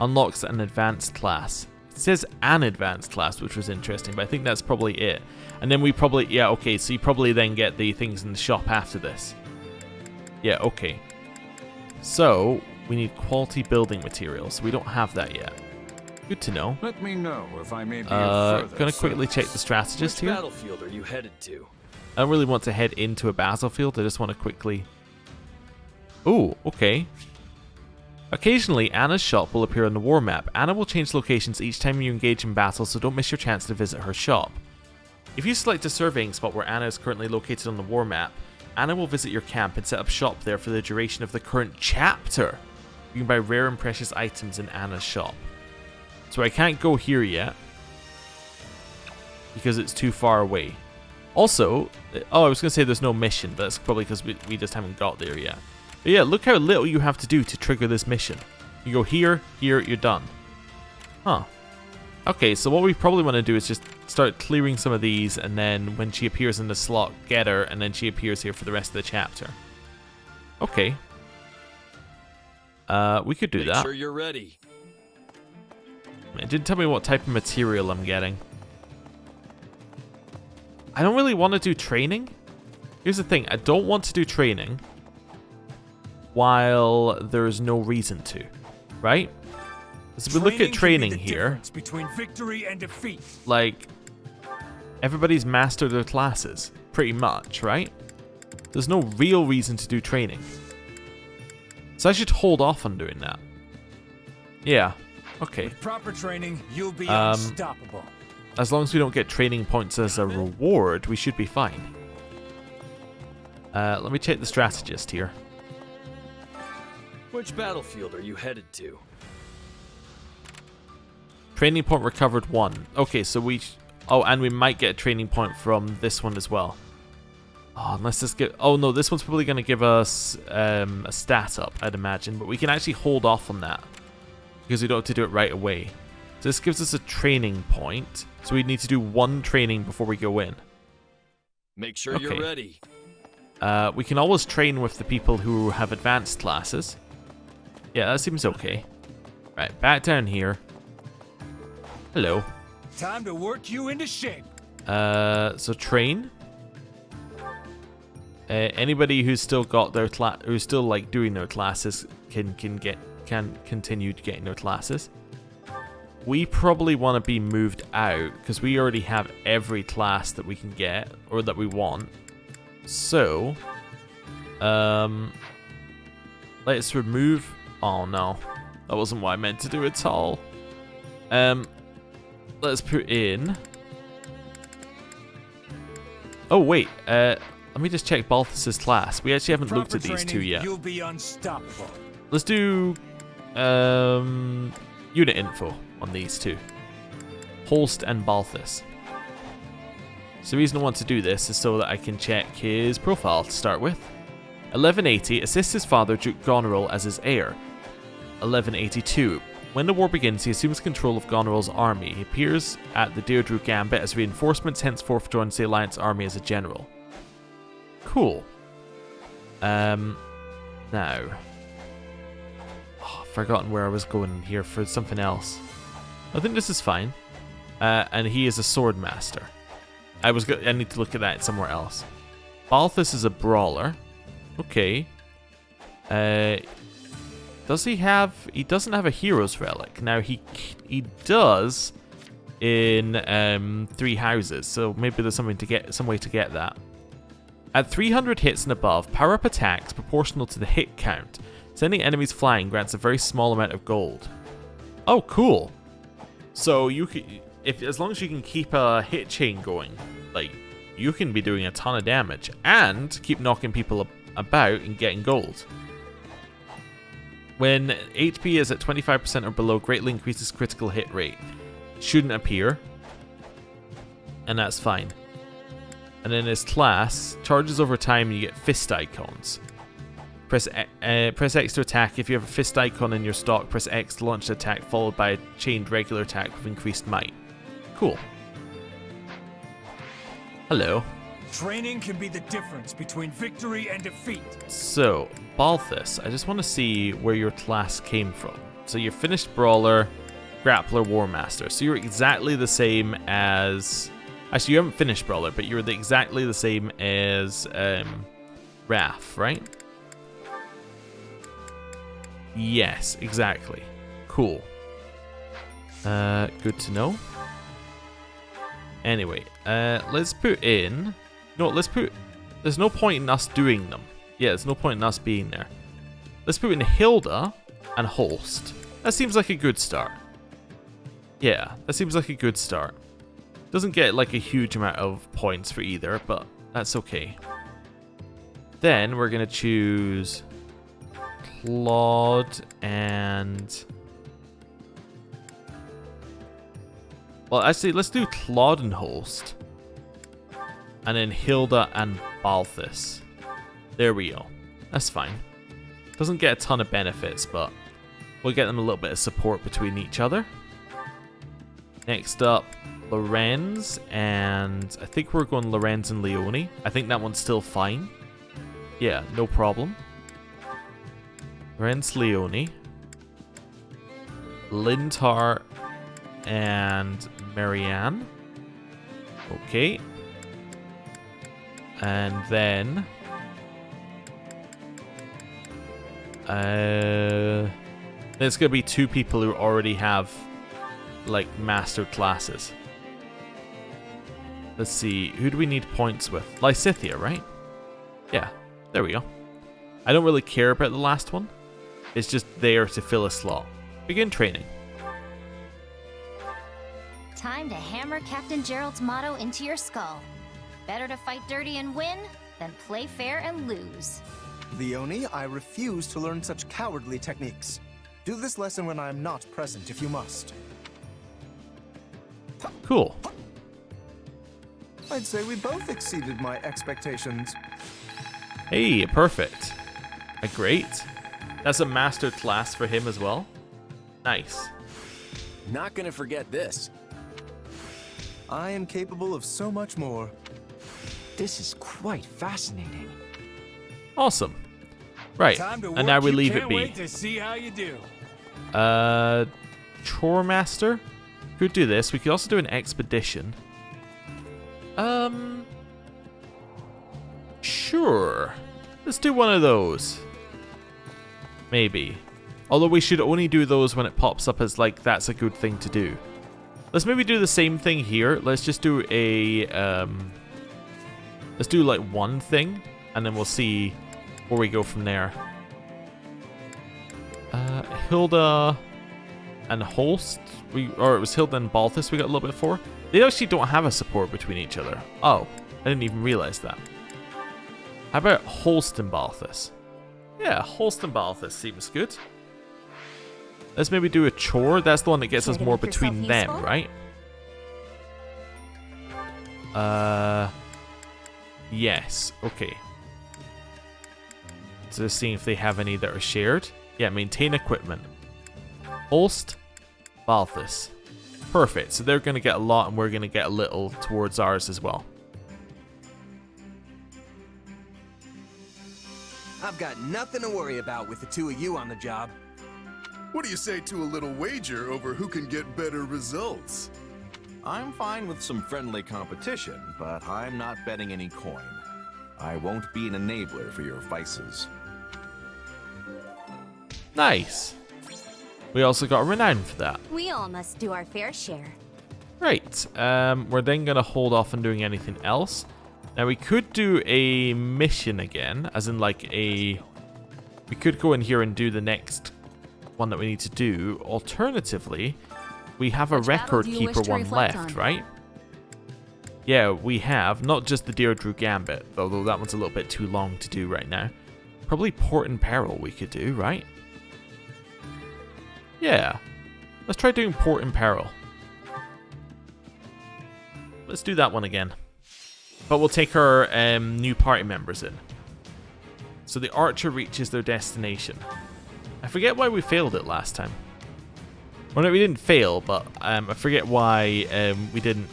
Unlocks an advanced class. It says an advanced class, which was interesting, but I think that's probably it. And then we probably, yeah, okay, so you probably then get the things in the shop after this. Yeah, okay. So, we need quality building materials. We don't have that yet. Good to know. Let me know if I may be of further Gonna quickly service. check the strategist Which here. battlefield are you headed to? I don't really want to head into a battlefield. I just want to quickly... Oh, okay. Occasionally, Anna's shop will appear on the war map. Anna will change locations each time you engage in battle, so don't miss your chance to visit her shop. If you select a surveying spot where Anna is currently located on the war map, Anna will visit your camp and set up shop there for the duration of the current chapter. You can buy rare and precious items in Anna's shop. So I can't go here yet because it's too far away. Also, oh, I was going to say there's no mission, but that's probably because we just haven't got there yet. But yeah, look how little you have to do to trigger this mission. You go here, here, you're done. Huh. Okay, so what we probably want to do is just start clearing some of these, and then when she appears in the slot, get her, and then she appears here for the rest of the chapter. Okay. We could do that. Make sure you're ready. It didn't tell me what type of material I'm getting. I don't really want to do training. Here's the thing, I don't want to do training while there's no reason to, right? So we look at training here. Between victory and defeat. Like, everybody's mastered their classes, pretty much, right? There's no real reason to do training. So I should hold off on doing that. Yeah, okay. With proper training, you'll be unstoppable. As long as we don't get training points as a reward, we should be fine. Let me check the strategist here. Which battlefield are you headed to? Training point recovered 1. Okay, so we... oh, and we might get a training point from this one as well. Oh, unless this get... oh, no, this one's probably going to give us a stat up, I'd imagine. But we can actually hold off on that, because we don't have to do it right away. So this gives us a training point. So we need to do 1 training before we go in. Make sure you're ready. We can always train with the people who have advanced classes. Yeah, that seems okay. Right, back down here. Hello. Time to work you into shape. So train. Anybody who's still got their who's still like doing their classes can continue getting their classes. We probably want to be moved out because we already have every class that we can get or that we want. So, let's remove. Oh no, that wasn't what I meant to do at all. Let's put in... oh, wait. Let me just check Balthus's class. We actually haven't looked at these two yet. You'll be unstoppable. Let's do unit info on these two. Holst and Balthus. So the reason I want to do this is so that I can check his profile to start with. 1180, assists his father, Duke Goneril, as his heir. 1182. When the war begins, he assumes control of Goneril's army. He appears at the Deirdre Gambit as reinforcements, henceforth joins the Alliance army as a general. Cool. Now. Oh, I've forgotten where I was going here for something else. I think this is fine. And he is a sword master. I need to look at that somewhere else. Balthus is a brawler. Okay. Does he have... he doesn't have a hero's relic. Now, he does in 3 houses, so maybe there's some way to get that. At 300 hits and above, power-up attacks proportional to the hit count. Sending enemies flying grants a very small amount of gold. Oh, cool. So you can, as long as you can keep a hit chain going, like, you can be doing a ton of damage and keep knocking people about and getting gold. When HP is at 25% or below, greatly increases critical hit rate. Shouldn't appear. And that's fine. And then his class, charges over time and you get fist icons. Press X to attack. If you have a fist icon in your stock, press X to launch the attack, followed by a chained regular attack with increased might. Cool. Hello. Training can be the difference between victory and defeat. So, Balthus, I just want to see where your class came from. So you're finished brawler, grappler, war master. So you're exactly the same as... actually, you haven't finished brawler, but you're exactly the same as Raph, right? Yes, exactly. Cool. Good to know. Anyway, let's put in... no, let's put... there's no point in us doing them. Yeah, there's no point in us being there. Let's put in Hilda and Holst. That seems like a good start. Yeah, that seems like a good start. Doesn't get like a huge amount of points for either, but that's okay. Then we're going to choose Claude and... Well, actually, let's do Claude and Holst. And then Hilda and Balthus. There we go. That's fine. Doesn't get a ton of benefits, but we'll get them a little bit of support between each other. Next up, Lorenz, and I think we're going Lorenz and Leone. I think that one's still fine. Yeah, no problem. Lorenz, Leone. Lintar and Marianne. Okay. And then... there's going to be 2 people who already have, like, mastered classes. Let's see. Who do we need points with? Lysithea, right? Yeah. There we go. I don't really care about the last one. It's just there to fill a slot. Begin training. Time to hammer Captain Gerald's motto into your skull. Better to fight dirty and win than play fair and lose. Leone, I refuse to learn such cowardly techniques. Do this lesson when I am not present if you must. Cool. I'd say we both exceeded my expectations. Hey, perfect. Great. That's a mastered class for him as well. Nice. Not gonna forget this. I am capable of so much more. This is quite fascinating. Awesome. Right, and now we leave it be. Wait to see how you do. Chore Master. Could do this. We could also do an expedition. Sure. Let's do one of those. Maybe. Although we should only do those when it pops up as like that's a good thing to do. Let's maybe do the same thing here. Let's just do a let's do like one thing and then we'll see where we go from there. Hilda and Holst, or it was Hilda and Balthus we got a little bit for. They actually don't have a support between each other. Oh, I didn't even realize that. How about Holst and Balthus? Yeah, Holst and Balthus seems good. Let's maybe do a chore. That's the one that gets us more between them, right? Yes. Okay. So just seeing if they have any that are shared. Yeah, maintain equipment. Holst, Balthus. Perfect. So they're going to get a lot and we're going to get a little towards ours as well. I've got nothing to worry about with the 2 of you on the job. What do you say to a little wager over who can get better results? I'm fine with some friendly competition, but I'm not betting any coin. I won't be an enabler for your vices. Nice. We also got a renown for that. We all must do our fair share. Right. We're then going to hold off on doing anything else. Now we could do a mission again, as in like a... We could go in here and do the next one that we need to do. Alternatively, we have a record keeper one left, right? Yeah, we have. Not just the Deirdre Gambit, although that one's a little bit too long to do right now. Probably Port in Peril we could do, right? Yeah. Let's try doing Port in Peril. Let's do that one again. But we'll take our new party members in. So the archer reaches their destination. I forget why we failed it last time. Well, no, we didn't fail, but I forget why we didn't,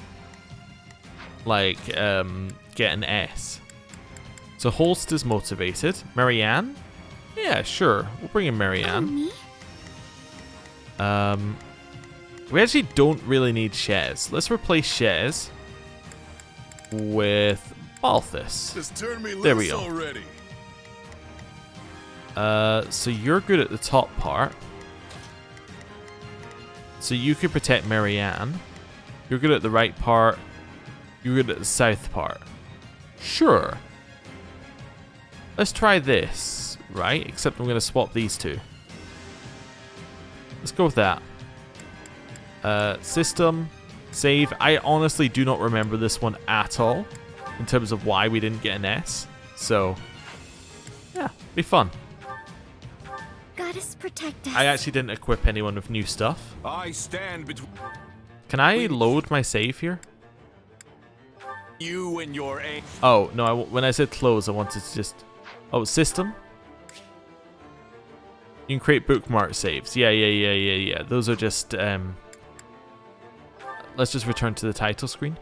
like, get an S. So Holst is motivated. Marianne? Yeah, sure. We'll bring in Marianne. We actually don't really need Shez. Let's replace Shez with Balthus. Just turn me there we loose go. Already. So you're good at the top part. So you could protect Marianne. You're good at the right part. You're good at the south part. Sure. Let's try this, right? Except I'm going to swap these two. Let's go with that. System, save. I honestly do not remember this one at all in terms of why we didn't get an S. So, yeah, be fun. Goddess protect us. I actually didn't equip anyone with new stuff. I stand between Can I load my save here? you and your aim. Oh, no, when I said close, I wanted to just... Oh, system? You can create bookmark saves. Yeah. Those are just... Let's just return to the title screen.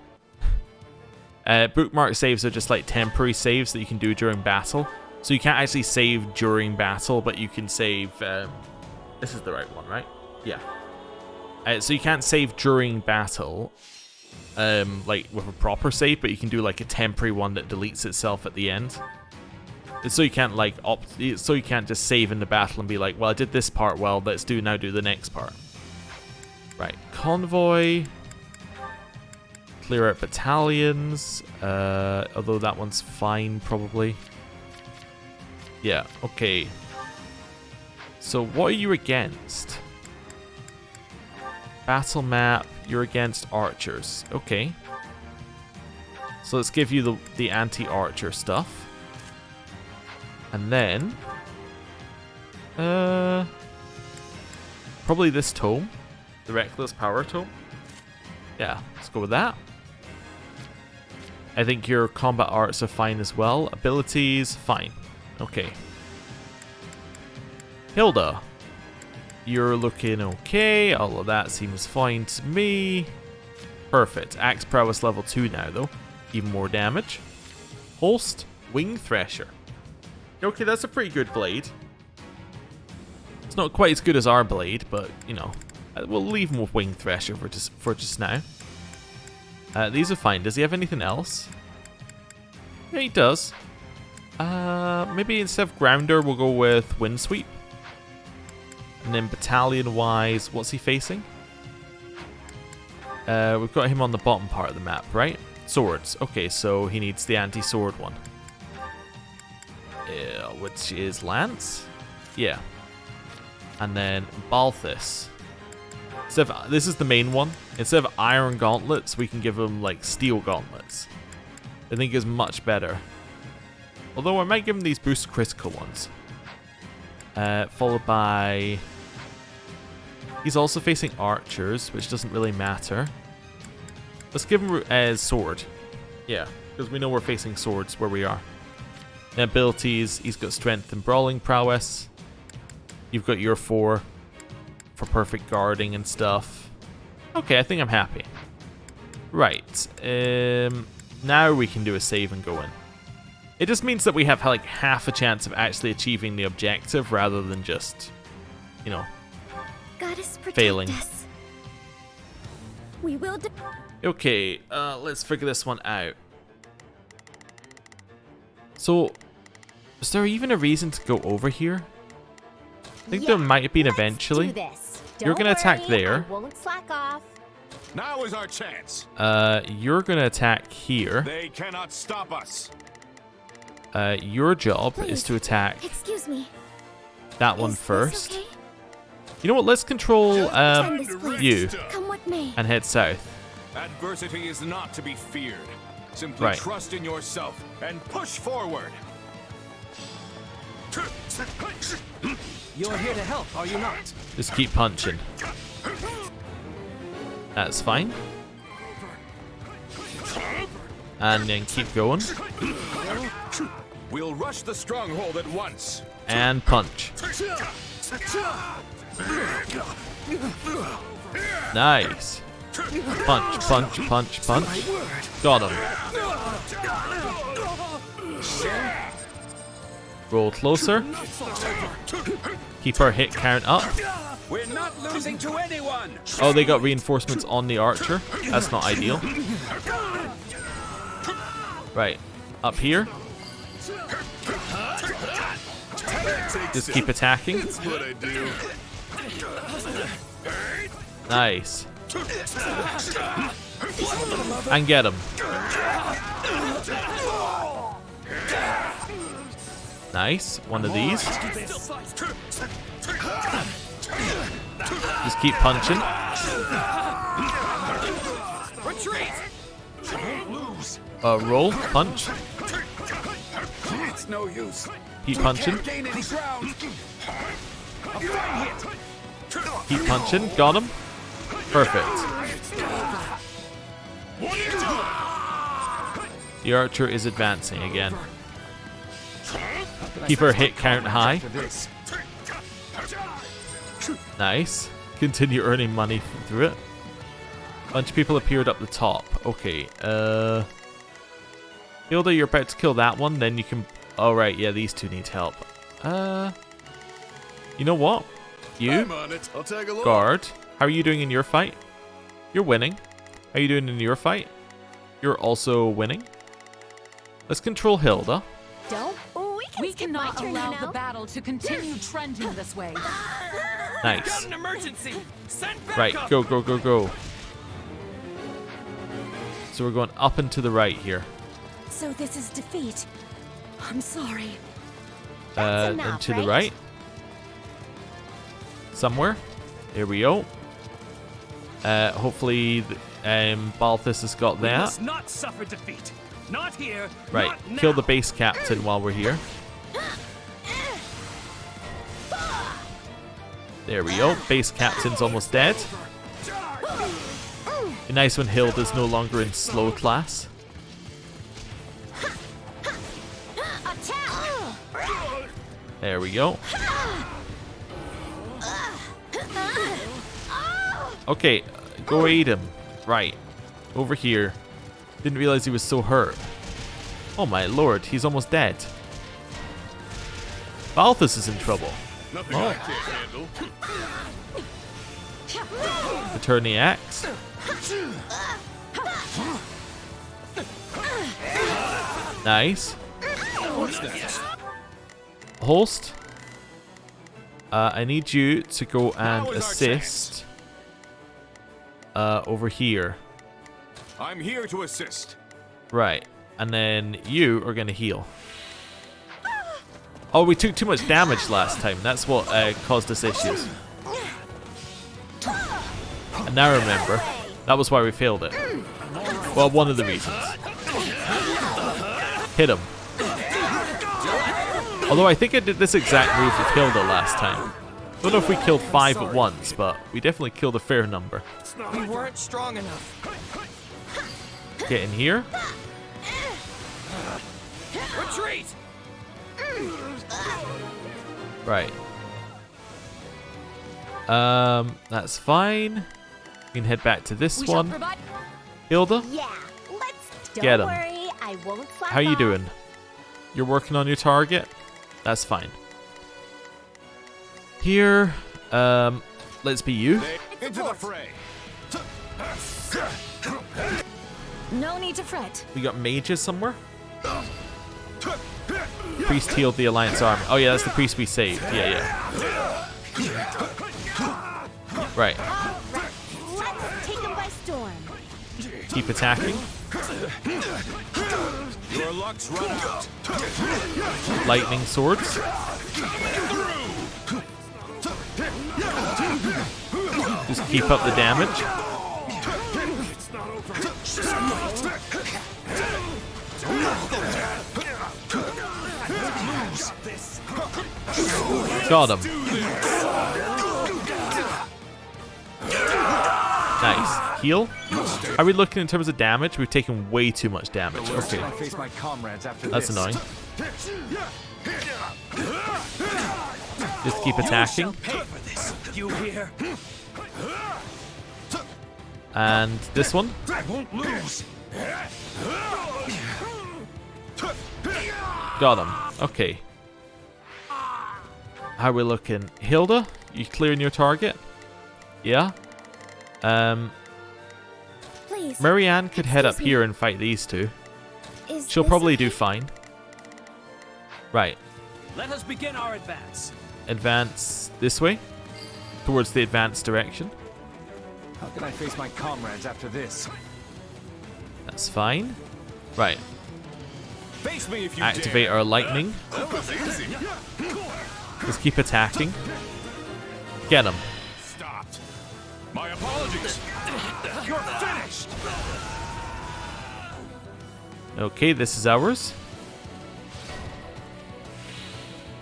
Bookmark saves are just like temporary saves that you can do during battle. So you can't actually save during battle, but you can save... this is the right one, right? Yeah. So you can't save during battle, like with a proper save, but you can do like a temporary one that deletes itself at the end. So you can't like so you can't just save in the battle and be like, well, I did this part well, let's now do the next part. Right, convoy. Clear out battalions. Although that one's fine probably. Yeah, okay. So what are you against? Battle map, you're against archers. Okay. So let's give you the anti-archer stuff. And then... probably this tome. The Reckless Power tome. Yeah, let's go with that. I think your combat arts are fine as well. Abilities, fine. Okay. Hilda. You're looking okay. All of that seems fine to me. Perfect. Axe prowess level 2 now, though. Even more damage. Holst, Wing Thresher. Okay, that's a pretty good blade. It's not quite as good as our blade, but, you know, we'll leave him with Wing Thresher for just now. These are fine. Does he have anything else? Yeah, he does. Maybe instead of Grounder, we'll go with Windsweep. And then battalion-wise, what's he facing? We've got him on the bottom part of the map, right? Swords. Okay, so he needs the anti-sword one. Which is Lance? Yeah. And then Balthus. This is the main one. Instead of iron gauntlets, we can give him like steel gauntlets. I think is much better. Although I might give him these boost critical ones. Followed by... He's also facing archers, which doesn't really matter. Let's give him a sword. Yeah, because we know we're facing swords where we are. The abilities, he's got strength and brawling prowess. You've got your 4 for perfect guarding and stuff. Okay, I think I'm happy. Right. Now we can do a save and go in. It just means that we have like half a chance of actually achieving the objective rather than just, you know, failing. Us. We will. Okay, let's figure this one out. So, is there even a reason to go over here? I think there might have been eventually. You're gonna attack there. I won't slack off. Now is our chance. You're gonna attack here. They cannot stop us. Your job is to attack. Excuse me. That one first. Okay? You know what? Let's control you Come with me. and head south. Adversity is not to be feared. Simply trust in yourself and push forward. You're here to help, are you not? Just keep punching. That's fine. And then keep going. We'll rush the stronghold at once. And punch. Nice. Punch, punch, punch, punch. Got him. Roll closer. Keep our hit count up. We're not losing to anyone. Oh, they got reinforcements on the archer. That's not ideal. Right. Up here. Just keep attacking. That's what I do. Nice. And get him. Nice. One of these. Just keep punching. Roll, punch. It's no use. Keep punching. Gain any ground. A fine hit. Keep punching. Got him. Perfect. The archer is advancing again. Keep our hit count high. Nice. Continue earning money through it. Bunch of people appeared up the top. Okay. Hilda, you're about to kill that one. Then you can... Oh, right. Yeah, these two need help. You know what? You, I'm on it. I'll tag along. guard. How are you doing in your fight? You're winning. How are you doing in your fight? You're also winning. Let's control Hilda. Don't. We cannot allow the battle to continue trending this way. Nice. Got an emergency. Send back Right, up. go, go, go, go. So we're going up and to the right here. So this is defeat. I'm sorry. And to the right. Somewhere. There we go. Hopefully, Balthus has got We that. must not suffer defeat. Not here. Right, Not kill now. the base captain while we're here. There we go. Base captain's almost dead. Be nice when Hilda's no longer in slow class. There we go. Okay, go aid him. Right. Over here. Didn't realize he was so hurt. Oh my lord, he's almost dead. Balthus is in trouble. Nothing I can't handle. Return the axe. Nice. What's next? Holst. I need you to go and assist. Over here. I'm here to assist. Right. And then you are going to heal. Oh, we took too much damage last time. That's what caused us issues. And now I remember. That was why we failed it. Well, one of the reasons. Hit him. Although I think I did this exact move with Hilda last time. Don't know if we killed 5 at once, but we definitely killed a fair number. We weren't strong enough. Get in here. Retreat. Right. That's fine. We can head back to this one. Hilda, Yeah, let's. Get 'em. Don't worry, I won't slack how you off. doing? You're working on your target? That's fine. Here, let's be you. Into the fray. No need to fret. We got mages somewhere. Priest healed the Alliance army. Oh yeah, that's the priest we saved. Yeah, yeah. Right. Let's take him by storm. Keep attacking. Your luck's run out. Lightning swords. Just keep up the damage. Got him. Nice. Heal. Are we looking in terms of damage? We've taken way too much damage. Okay. I face my comrades after That's this. annoying. Just keep attacking. Pay for this. You hear? And this one. I won't lose. Got him. Okay. How are we looking? Hilda, you clearing your target? Yeah. Please. Marianne could head up Excuse me. here and fight these two. Is She'll this probably do okay? fine. Right. Let us begin our advance. Advance this way. Towards the advanced direction. How can I face my comrades after this? That's fine. Right. Face me if you Activate dare. our lightning. That was easy. Just keep attacking. Get him. Stopped. My apologies. You're finished. Okay, this is ours.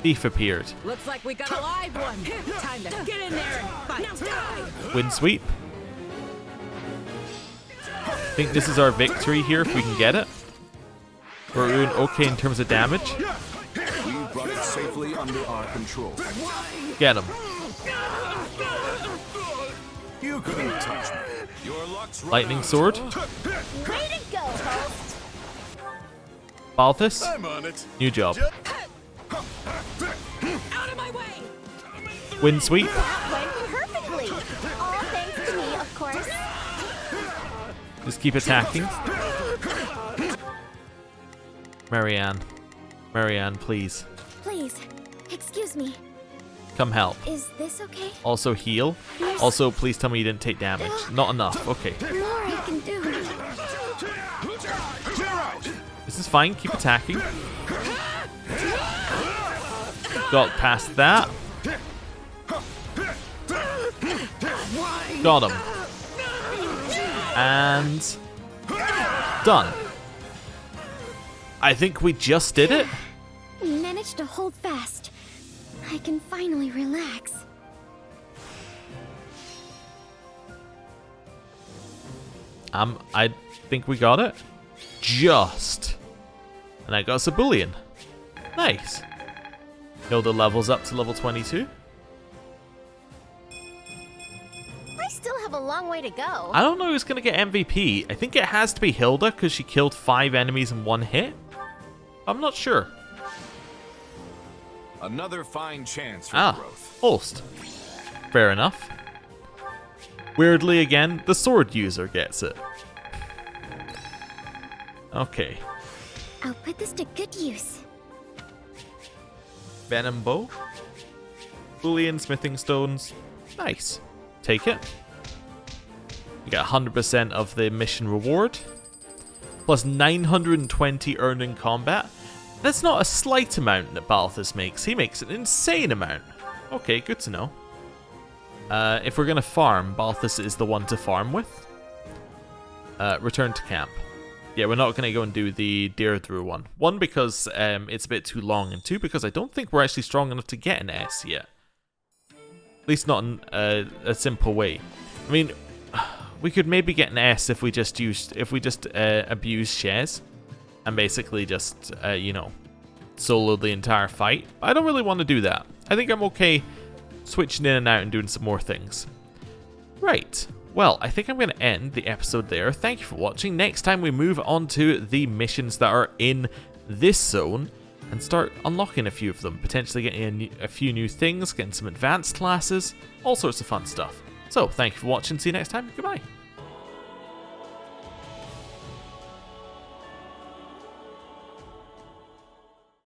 Thief appeared. Looks like we got a live one. Time to get in there and fight. Wind sweep. I think this is our victory here if we can get it. We're doing okay in terms of damage. We brought it safely under our control. Get him. You couldn't touch me. Your luck's Lightning sword. Way to go, host. Balthus. I'm on it. New job. Out of my way. Wind sweep. That went perfectly. All thanks to me, of course. Just keep attacking. Marianne. Marianne, please. Please, excuse me. Come help. Is this okay? Also heal. Also, please tell me you didn't take damage. Not enough. Okay. More I can do. This is fine. Keep attacking. Got past that. Got him. And done. I think we just did it. We managed to hold fast. I can finally relax. I think we got it. Just. And I got us a bullion. Nice. Hilda levels up to level 22. I still have a long way to go. I don't know who's going to get MVP. I think it has to be Hilda because she killed 5 enemies in 1 hit. I'm not sure. Another fine chance for growth. Host. Fair enough. Weirdly, again, the sword user gets it. Okay. I'll put this to good use. Venom bow. Boolean smithing stones. Nice. Take it. You get 100% of the mission reward. Plus 920 earned in combat. That's not a slight amount that Balthus makes. He makes an insane amount. Okay, good to know. If we're going to farm, Balthus is the one to farm with. Return to camp. Yeah, we're not going to go and do the Deirdre one. 1, because it's a bit too long, and 2, because I don't think we're actually strong enough to get an S yet. At least not in a simple way. I mean, we could maybe get an S if we just abuse Shez and basically just you know, solo the entire fight. But I don't really want to do that. I think I'm okay switching in and out and doing some more things. Right. Well, I think I'm going to end the episode there. Thank you for watching. Next time we move on to the missions that are in this zone and start unlocking a few of them. Potentially getting a few new things, getting some advanced classes, all sorts of fun stuff. So, thank you for watching. See you next time. Goodbye.